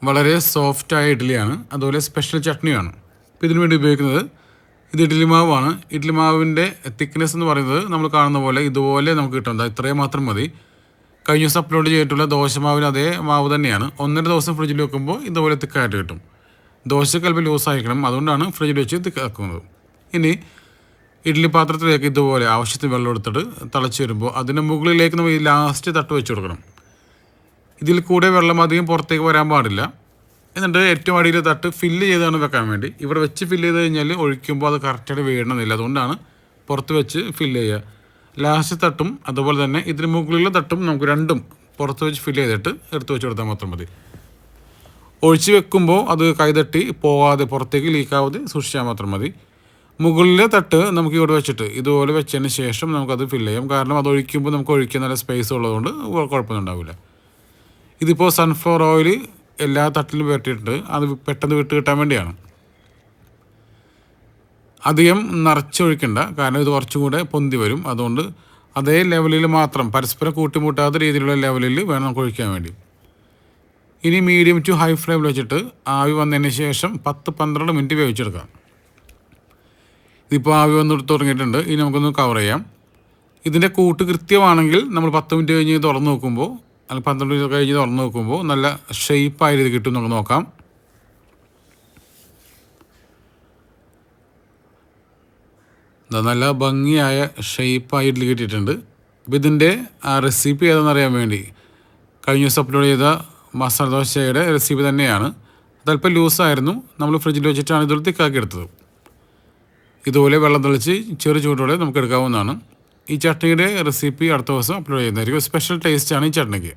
വളരെ സോഫ്റ്റായ ഇഡ്ഡലിയാണ്, അതുപോലെ സ്പെഷ്യൽ ചട്നിയാണ്. ഇപ്പോൾ ഇതിനു വേണ്ടി ഉപയോഗിക്കുന്നത് ഇത് ഇഡ്ഡലി മാവാണ്. ഇഡ്ഡലി മാവിൻ്റെ തിക്നെസ് എന്ന് പറയുന്നത് നമ്മൾ കാണുന്ന പോലെ ഇതുപോലെ നമുക്ക് കിട്ടുന്നത് ഇത്രയും മാത്രം മതി. കഴിഞ്ഞ ദിവസം അപ്ലോഡ് ചെയ്തിട്ടുള്ള ദോശമാവിന് അതേ മാവ് തന്നെയാണ്. 1.5 ദിവസം ഫ്രിഡ്ജിൽ വെക്കുമ്പോൾ ഇതുപോലെ തിക്കായിട്ട് കിട്ടും. ദോശക്ക് അല്പം ലൂസായിരിക്കണം, അതുകൊണ്ടാണ് ഫ്രിഡ്ജിൽ വെച്ച് തിക്കാക്കുന്നത്. ഇനി ഇഡ്ഡലി പാത്രത്തിലേക്ക് ഇതുപോലെ ആവശ്യത്തിന് വെള്ളം എടുത്തിട്ട് തിളച്ച് വരുമ്പോൾ അതിന് മുകളിലേക്ക് നമ്മൾ ഈ ലാസ്റ്റ് തട്ട് വെച്ച് കൊടുക്കണം. ഇതിൽ കൂടെ വെള്ളം അധികം പുറത്തേക്ക് വരാൻ പാടില്ല. എന്നിട്ട് ഏറ്റവും അടിയിൽ തട്ട് ഫില്ല് ചെയ്താണ് വെക്കാൻ വേണ്ടി. ഇവിടെ വെച്ച് ഫില്ല് ചെയ്ത് കഴിഞ്ഞാൽ ഒഴിക്കുമ്പോൾ അത് കറക്റ്റായിട്ട് വീഴണമെന്നില്ല, അതുകൊണ്ടാണ് പുറത്ത് വെച്ച് ഫില്ല് ചെയ്യുക. ലാസ്റ്റ് തട്ടും അതുപോലെ തന്നെ ഇതിന് മുകളിലുള്ള തട്ടും നമുക്ക് രണ്ടും പുറത്ത് വെച്ച് ഫില്ല് ചെയ്തിട്ട് എടുത്ത് വെച്ച് കൊടുത്താൽ മാത്രം മതി. ഒഴിച്ച് വെക്കുമ്പോൾ അത് കൈതട്ടി പോകാതെ പുറത്തേക്ക് ലീക്കാവാതെ സൂക്ഷിച്ചാൽ മാത്രം മതി. മുകളിലെ തട്ട് നമുക്ക് ഇവിടെ വെച്ചിട്ട് ഇതുപോലെ വെച്ചതിന് ശേഷം നമുക്കത് ഫില്ല് ചെയ്യാം. കാരണം അത് ഒഴിക്കുമ്പോൾ നമുക്ക് ഒഴിക്കാൻ നല്ല സ്പേസ് ഉള്ളതുകൊണ്ട് കുഴപ്പമൊന്നും ഉണ്ടാവില്ല. ഇതിപ്പോൾ സൺഫ്ലവർ ഓയിൽ എല്ലാ തട്ടിലും പുരട്ടിയിട്ടുണ്ട്, അത് പെട്ടെന്ന് വിട്ട് കിട്ടാൻ വേണ്ടിയാണ്. അധികം നിറച്ചൊഴിക്കണ്ട, കാരണം ഇത് കുറച്ചും കൂടെ പൊന്തി വരും. അതുകൊണ്ട് അതേ ലെവലിൽ മാത്രം, പരസ്പരം കൂട്ടിമുട്ടാത്ത രീതിയിലുള്ള ലെവലിൽ വേണം നമുക്ക് ഒഴിക്കാൻ വേണ്ടി. ഇനി മീഡിയം ടു ഹൈ ഫ്ലെയിമിൽ വെച്ചിട്ട് ആവി വന്നതിന് ശേഷം 10-12 മിനിറ്റ് വേവിച്ചെടുക്കാം. ഇതിപ്പോൾ ആവി വന്ന് തുടങ്ങിയിട്ടുണ്ട്. ഇനി നമുക്കൊന്ന് കവർ ചെയ്യാം. ഇതിൻ്റെ കൂട്ട് കൃത്യമാണെങ്കിൽ നമ്മൾ 10 മിനിറ്റ് കഴിഞ്ഞ് തുറന്ന് നോക്കുമ്പോൾ, അല്ലെങ്കിൽ 12 മിനിറ്റ് കഴിഞ്ഞ് തുറന്ന് നോക്കുമ്പോൾ നല്ല ഷേപ്പായ രീതി കിട്ടും. നമുക്ക് നോക്കാം. നല്ല ഭംഗിയായ ഷേപ്പായി ഇഡ്ഡലി കിട്ടിയിട്ടുണ്ട്. അപ്പോൾ ഇതിൻ്റെ ആ റെസിപ്പി ഏതാണെന്നറിയാൻ വേണ്ടി കഴിഞ്ഞ ദിവസം അപ്ലോഡ് ചെയ്ത മസാല ദോശയുടെ റെസിപ്പി തന്നെയാണ്. അതല്പം ലൂസായിരുന്നു, നമ്മൾ ഫ്രിഡ്ജിൽ വെച്ചിട്ടാണ് ഇതൊരു തിക്കാക്കി എടുത്തത്. ഇതുപോലെ വെള്ളം തെളിച്ച് ചെറു ചൂടോടെ നമുക്ക് എടുക്കാവുന്നതാണ്. ഈ ചട്നിയുടെ റെസിപ്പി അടുത്ത ദിവസം അപ്ലോഡ് ചെയ്യുന്നതായിരിക്കും. സ്പെഷ്യൽ ടേസ്റ്റാണ് ഈ ചട്നിക്ക്.